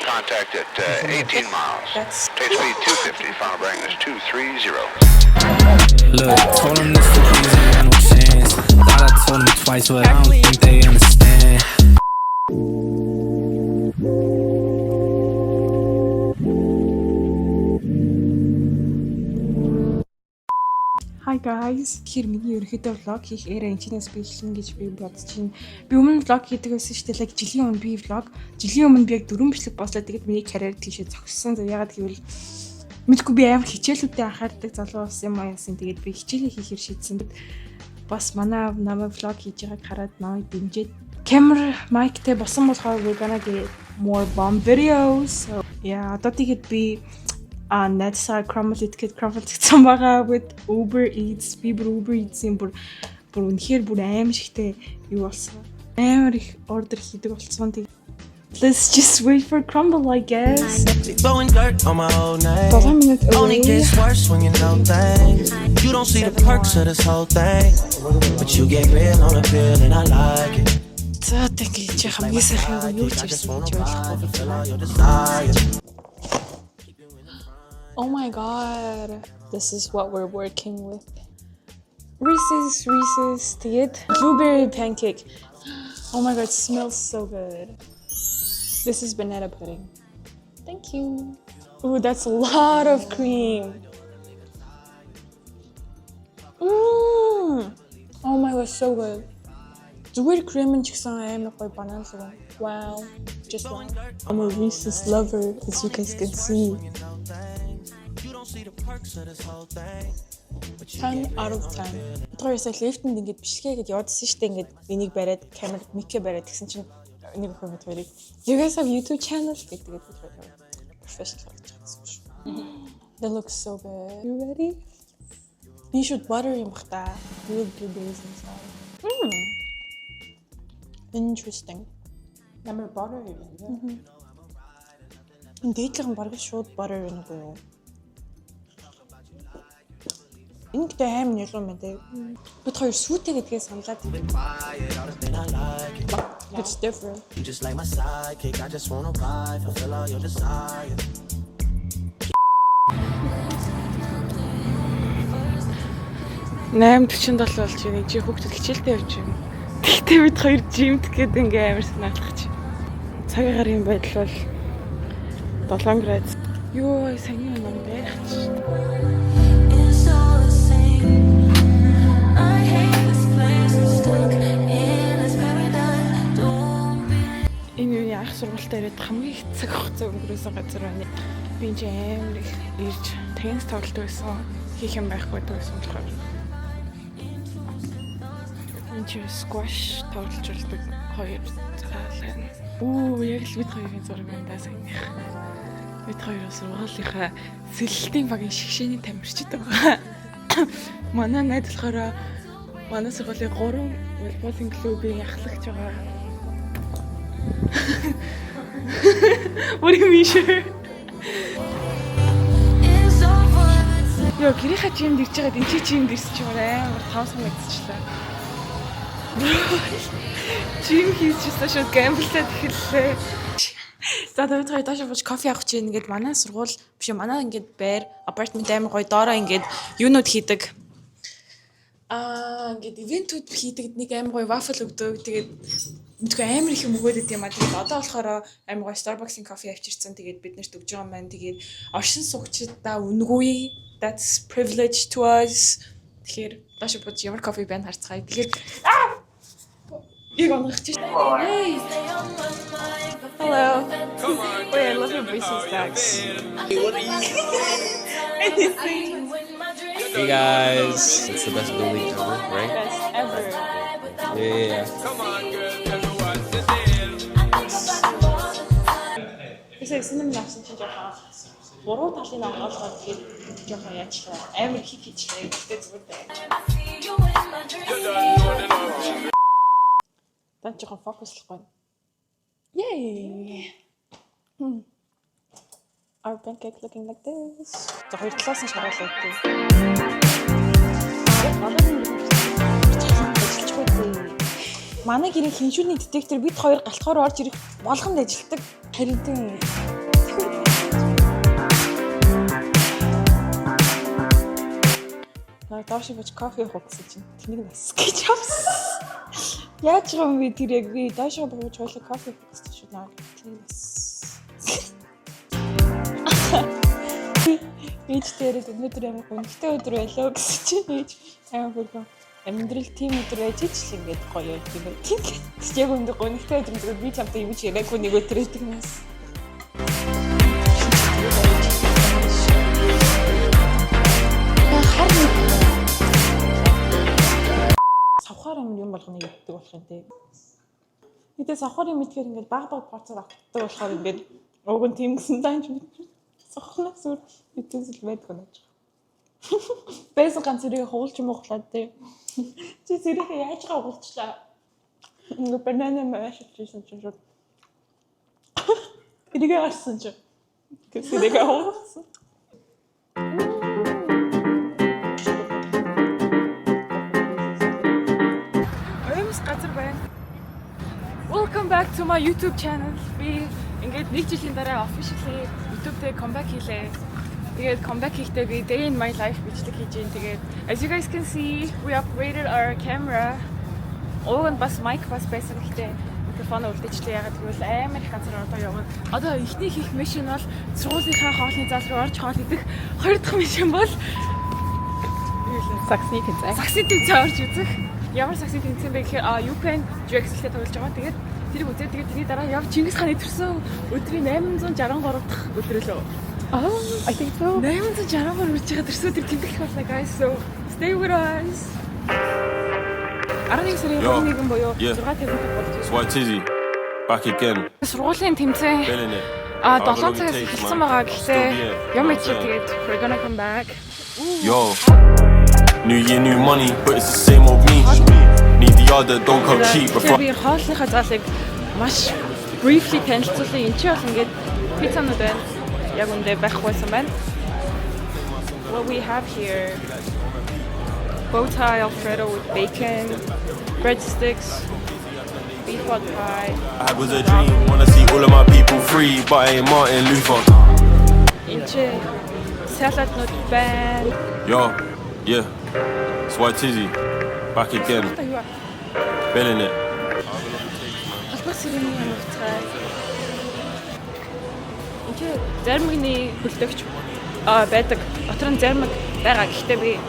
contact at 18 miles. Page speed 250, final bearing is 230. Look, told them this for things ain't got no chance. Thought I told them twice, but I don't think they understand. Hi guys. Тэгэхээр миний ерөнхийдөө vlog хийх эрэ энэчнээс биелэн гэж би бодож байна. Би өмнө vlog хийдэг байсан шүү дээ. Жилийн өмнө би vlog. Жилийн өмнө би яг 4 бичлэг болоод тэгээд миний карьер тийшээ зогссон. Ягаад гэвэл мэдгүй би амар хичээлүүдэд анхаардаг залуу ус юм аяасан. Тэгээд би хичээлээ хийхээр шийдсэн. Бас манай намайг vlog хийж байгааг хараад намайг дэмжиж camera mic-тэй босон болохоор we're gonna get more bomb videos. So yeah, одоо тэгээд би Netsa crumble гэсэн байгаа with Uber Eats. Би бүр Uber Eats-ийн бүр үнэхээр бүр аим шигтэй юу болсон. Амар их ордер хийдэг болсон. Let's just wait for crumble, I guess. Blowing dirt on my old name. 7 minutes Only away. gets worse when you know things. You don't see the perks of this whole thing, but you get real on the pill and I like it. За тэгээд чи хамгийн сайхан юу ч ирсэн гэж ойлгохгүй. Fulfill all your desires. Oh my god. This is what we're working with. Reese's. Тэгээд blueberry pancake. Oh my god, it smells so good. This is banana pudding. Thank you. Ooh, that's a lot of cream. Oh my god, so good. Зүгээр cream and гэсэн амар гоё банан суг. Wow. Just wow. I'm a Reese's lover, as you guys can see. 10 out of 10. Тэрээсээ лифтэнд ингэж бичлэгээгээд явдсан шүү дээ. Ингээд энийг бариад камер микээ бариад гэсэн чинь энийг хөөмөд хоёрыг. You guys have YouTube channel гэдэг professional гэж хэлсэн шүү. That looks so good. You ready? You should butter юм бахта. Little blueberries inside. Interesting. Ямар butter юм. Энэ дээдлэгэн бараг шууд butter юм уу? Ингээд аим нэлээд юм дээ. Бид хоёр сүйтэй гэдгээ саналаад. It's different. You just like my sidekick, I just wanna ride, fulfill all your desires. Нэм 47 болж байна. Чи хүүхдүүд хичээлдээ явж байна. Тэгтээ бид хоёр жимт гээд ингээ амар санаалах чи. Цагийн гарын байдал бол 7 градус. Йоо, саний юм байх чи. Энэ яг сургуультай ирээд хамгийн их цаг хугацаа өнгөрөөсөн газар байна. Би энэ амар их ирж теннис тоглолт байсан. Хийх юм байхгүй байсан болохоор. Чи squash тоглож болдог хоёр заалаа. Яг л бид хоёрын зураг байна да санийх. Бид хоёр сургуулийнхаа сэлэлтийн багийн шгшээний тамирчид байгаа. Манай найз болохоор манай сургуулийн 3 волейболын клубын ахлагч байгаа. What do you mean sure? Яа, гэрийнхаа жимд ирж байгаад энэ чи жимд ирсэн чи амар 5 сар мэдчихлээ. Жим хийчихсэн шүү гэмблээд эхэллээ. За бид хоёр доош бууж кофе авах чинь ингээд манай сургууль биш манай ингээд байр апартмент амар гоё доороо ингээд юунууд хийдэг. Ингээд ивентүүд хийдэг нэг амар гоё вафл өгдөг. Тэгээд мэдгүй амар их юм өгөөд идэм аа. Тэгээд одоо болохоор амар гоё Starbucks-ийн кофе авчирсан. Тэгээд бид нарт өгж байгаа юм байна. Тэгээд оршин суугчдаа үнгүй. That's privilege to us. Тэгэхээр доош бууж ямар кофе байна харцгаая. Тэгээд Hello. Wait, I love your Reese's bags. Hey guys, it's the best building ever, right? Best ever. Yeah. Kasi sinam nafsan чи жоохон буруу талын онгоолгоод тэгээд жоохон яачлаа. Амар хит хийчлээ. Тэгтээ зүгээр байна. Тан жоохон фокуслахгүй. Yay. Our pancake looking like this. За хоёр талаас нь шаруулдаг. Манай гэрийн хиншүүний детектор бид хоёр галахаар орж ирэх болгонд ажилтдаг. Харин доош бич кофе уух гэсэн чинь тэнийг бас гэж авсан. Яаж юм бэ тэр яг би доош бууж хойлоо кофе уух гэсэн шүү наа. Тэнийг бас. Ээж дээрээ өнөөдөр ямар гонхтой өдөр байлаа гэсэн чинь ээж амар хөргөн. Амьдрал тийм өдөр байж ч л ингээд гоё юм байна. Тийм. Яг өндөр гонхтой өдөр зүгээр би чамтай юм чи яриаггүй нэг өдөр өгдөг юмс. Савхаар юм болгоно яддаг болох юм те. Мэдээ савхаар юм итгэхээр ингээд баг порцоор авдаг болохоор ингээд уг нь тийм гэсэн таанч мэд. Савхнаас өөр итгэл байдгүй наач. Бэсэн ганц зэрэг хуулж юм углаад те. Чи зэрэг яаж гавуулчлаа. Ингээд банана маш хийсэн чинь шууд. Энийг арсан чи. Гэсэдэг авсан. Welcome back to my YouTube channel. Би ингээд нэг жилийн дараа officially YouTube-тэй comeback хийлээ. Тэгээд comeback хийхдээ би day in my life бичлэг хийж байна. Тэгээд as you guys can see, we upgraded our camera. Огон бас mic бас байсан гэхдээ микрофон үлдээчлээ. Ягаад гэвэл амар их газар одоо яваад. Одоо ихний хийх машин бол сургуулийнхаа хоолны зал руу орж хоол идэх. Хоёр дахь машин бол саксны тэнцээ. Саксны тэнцээ орж үзэх. Ямар саксны тэнцээ бэ гэхээр Ukraine Drexel-тэй тоглож байгаа. Тэгээд тэрийг үзээд тэгээд тэрний дараа яв Чингис хааны төрсөн өдрийн 863 дахь өдөр лөө. I think so. 863 үрж байгаа төрсөн өдөр тэмдэглэх байлаа guys. So stay with us. Арны сарын 21 буюу 6-р болж White Tizzy back again. Сургуулийн тэмцээн 7 цагаас эхэлсэн байгаа гэхдээ юм ичээ тэгээд we're gonna come back. Yo, new year, new money, but it's the same old me. Need the other, don't come cheap. Би хоолныхаа залыг маш briefly танилцуулъя. Энд чи бол ингээд пиццанууд байна. Яг үндэ байхгүйсэн байна. What we have here: bow tie Alfredo with bacon, breadsticks, beef pot pie. I was a dream, wanna see all of my people free, but I ain't Martin Luther. Энд чи салатнууд байна. Yo, yeah, it's White Tizzy back again, feeling it. Зармигны хөлтөгч байдаг. Дотор нь зармиг байгаа. Гэхдээ би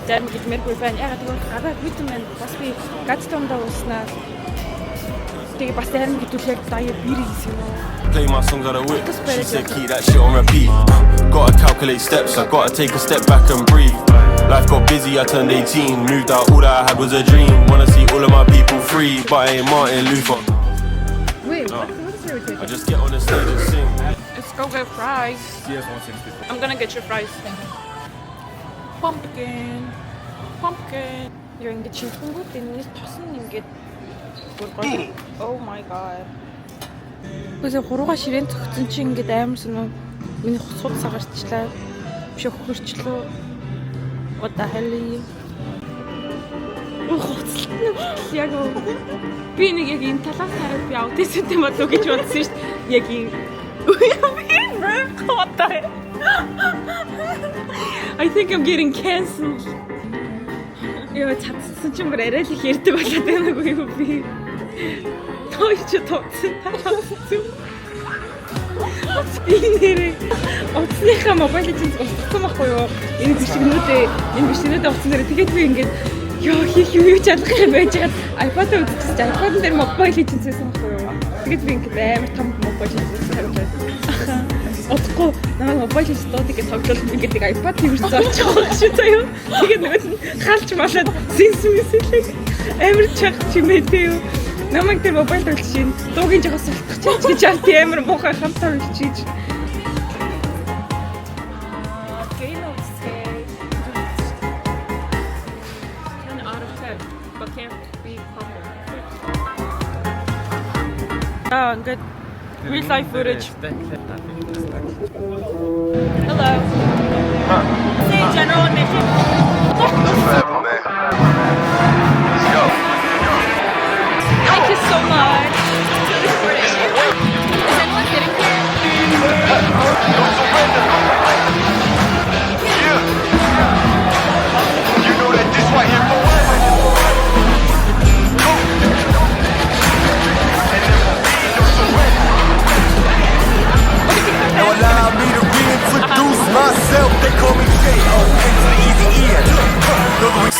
зармиг идмээргүй байна. Ягаад гэвэл гадаа витамин байна. Бас би гадтондоо ууснаа. Тэгээ бас зармиг идүүлэх даяа бир хийсэн юм. Play my songs on the whip. She said keep that shit on repeat. Gotta calculate steps. I gotta take a step back and breathe. Life got busy. I turned 18. Moved out. All that I had was a dream. Wanna see all of my people free, but I ain't Martin Luther. Wait, what is it? I just get on the stage and sing. Let's go get fries. CS 160. I'm gonna get your fries. Pumpkin. You're in the chicken good in this tossing and get oh my god. Because хурууга ширээн цогцсон чи ингээд амар сонь миний хуцууд сагарчлаа. Биш хөрчлөө. What the hell? Яг би нэг яг энэ талаас хараад би аутизмтэй болов гэж бодсон шүү дээ. Яг энэ what the hell? I think I'm getting cancelled. Яа цацсан ч юм арай л их ярьдаг болоод байгагүй юу би. Тойч тооцсон. Энэ оцсныхаа мобайл чинь устгасан байхгүй юу? Энэ бишгнүүдээ оцсон дээр тэгээд би ингээд ёо хийх юу чадах юм байж хаад iPad үзчихсэн. iPad дээр мобайл чинь зээсэн байхгүй юу? Тэгээд би ингээд амар том мобайл зээсэн харагдаад. Отко намайг мобайл стуудыг тоглуулж ингээд iPad тиймэрс зорчих байх шүү заяа. Тэгээд нөгөө халж малаад сэнсмэсэлэг амар чаг чимээтэй юу? Намайг тэр мобайл тоглож шин дуугийн жагаас салтчих гэж алт амар муухай хамтар үлчиж. Good real life footage. Hello. See general admission. Let's go. Hi so much. Is anyone sitting here? You know that this right here for Now allow me to reintroduce myself. They call me J.O.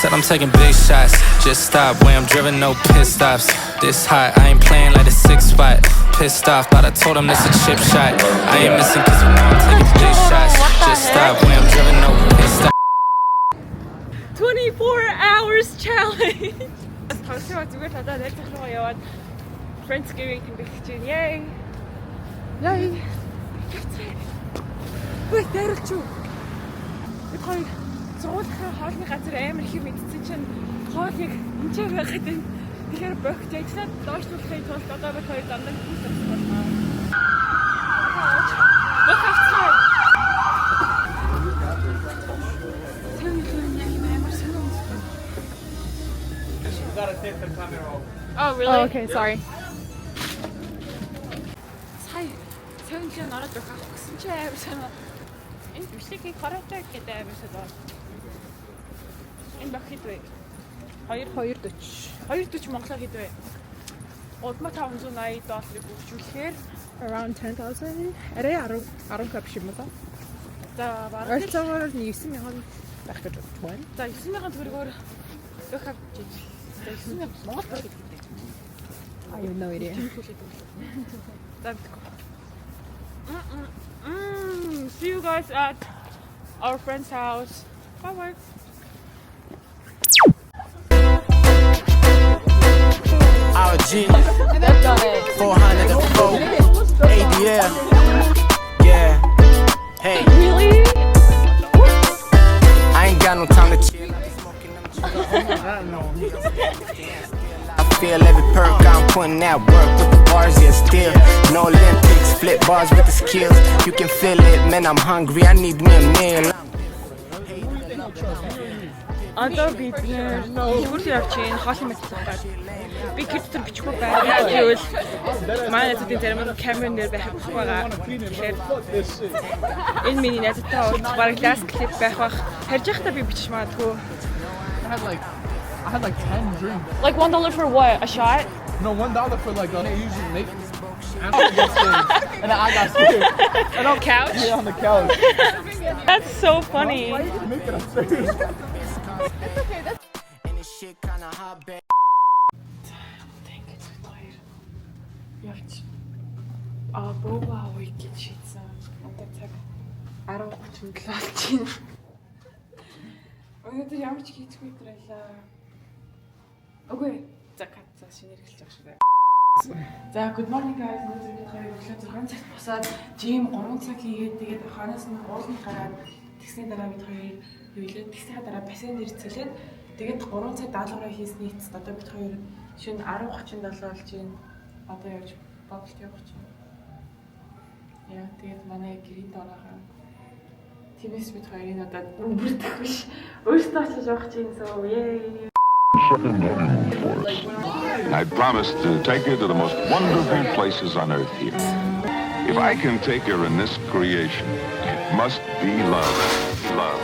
Said I'm taking big shots. Just stop where I'm driven, no pit stops. This hot, I ain't playing like a 6 spot. Pissed off, but I told him it's a chip shot. I ain't missing cause you know I'm taking big shots. Just stop where I'm driven, no pit stops. 24 hours challenge. Тасаа зүгээр надад найзах руу яваад Friendsgiving тэмдэглэж байна. Yay. Yay.喂, дайрч юу? Би хоёр зургуулахын хоолны газар амар их мэдсэн чинь хоолыг энэчээ байгаад байна. Тэгэхээр богт яжлаад доошлуулахын тулд одоо би хоёр дандаа хийх болно. Бохавцгаа. Oh, really? Oh, okay, sorry. Сая сэнчэн нараад байгаа гэсэн чи амар санаа. Энэ бичлэгийг хараатай гэдэг амар санаа. Энэ бахид вэ? 240 монголоор хэд вэ? Удмаа $580 өгчүүлэхээр Around 10,000. Арай 10 кап шиг юм байна. за бараг Ойролцоогоор 9,000 байх гэж байна. за 9,000 төгрөгөөр өгөх авч иж. За 9,000 монгол төгрөг гэдэг. I have no idea. За see you guys at our friend's house. Bye bye. RG 400 a foe. ADL. Yeah. Hey. Really? I ain't got no time to chill. I feel every perk I'm putting that work with the bars, yeah, still. No Olympics, flip bars with the skills. You can feel it, man, I'm hungry, I need me a meal. Одоо бид хурц явж чинь хоолны мэдсэн. Би гэртэр бичихгүй байна. Гэвэл манай найзуудын зарим нь камерын дээр байх байгаа. Тэгэхээр энэ миний найзтай уулз бараг last clip байх бах. Харж байхдаа би бичих магадгүй. I had like 10 drinks. Like $1 for what? A shot? No, $1 for like they usually make. And I got scared. And I'm Couch? Yeah, on the couch. That's so funny. Why did you make it upstairs? And this shit kinda hot, babe. Явч. Боваа уу гэж шийдсэн. Одоо цаг 10:37 болж байна. Өнөөдөр ямар ч хийцгүй өдрөлөө. Окей. За шинээр эхэлж байгаа шүү дээ. За good morning guys. Өнөөдөр бид хоёр өглөө 6 цагт босоод gym 3 цаг хийгээд тэгээд ханаас нь ууланд гараад тэгсний дараа бид хоёр юулээ. Тэгсний дараа бассейн дээр цэлээд тэгээд 3 цаг даалгавраа хийсний эцэст одоо бид хоёр шөнө 10:37 болж байна. Одоо явж бодлт явах чинь. Яа, тэгээд манай гэрийн дорогоо. Тиймээс бид хоёрын одоо бүрдэх биш. Өөртөө очиж явах чинь сoo. Yay. I promised to take her to the most wonderful places on earth here. If I can take her in this creation, it must be love. Love.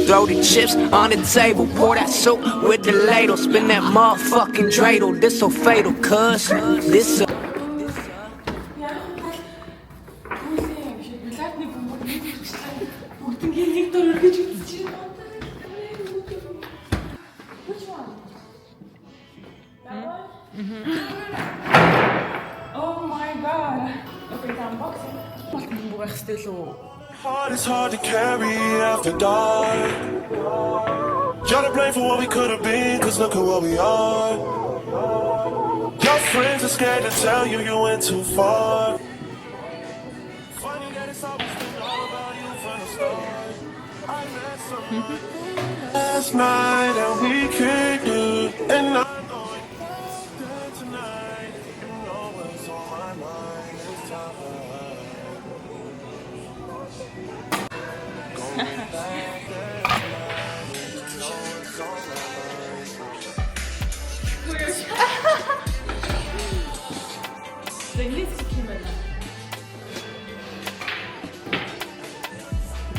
Throw the chips on the table, pour that soup with the ladle, spin that motherfucking dreidel. This so fatal, cuz this. Oh my god. Okay, I'm boxing. Бугах стэл үү? Heart is hard to carry after dark. Try to blame for what we could have been, cause look at what we are. Your friends are scared to tell you you went too far. Funny that it's always been all about you from the start. I met someone last night and we kicked it, and I'm going dead tonight. You know what's on my mind this time.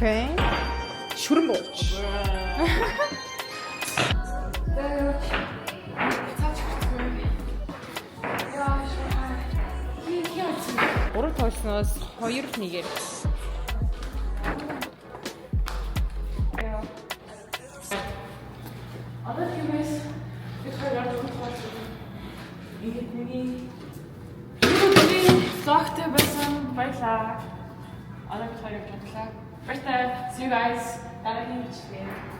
Окей. Шүрэн бууч. Ураг тоолсноос 2-1-ээр. Одоо тиймээс бид хоёр ингээд нэг логтой байсан баярлаа. Одоо бид хоёр явж бодлоо. Баярлалаа. See you guys. Дараагийн бичлэгээр.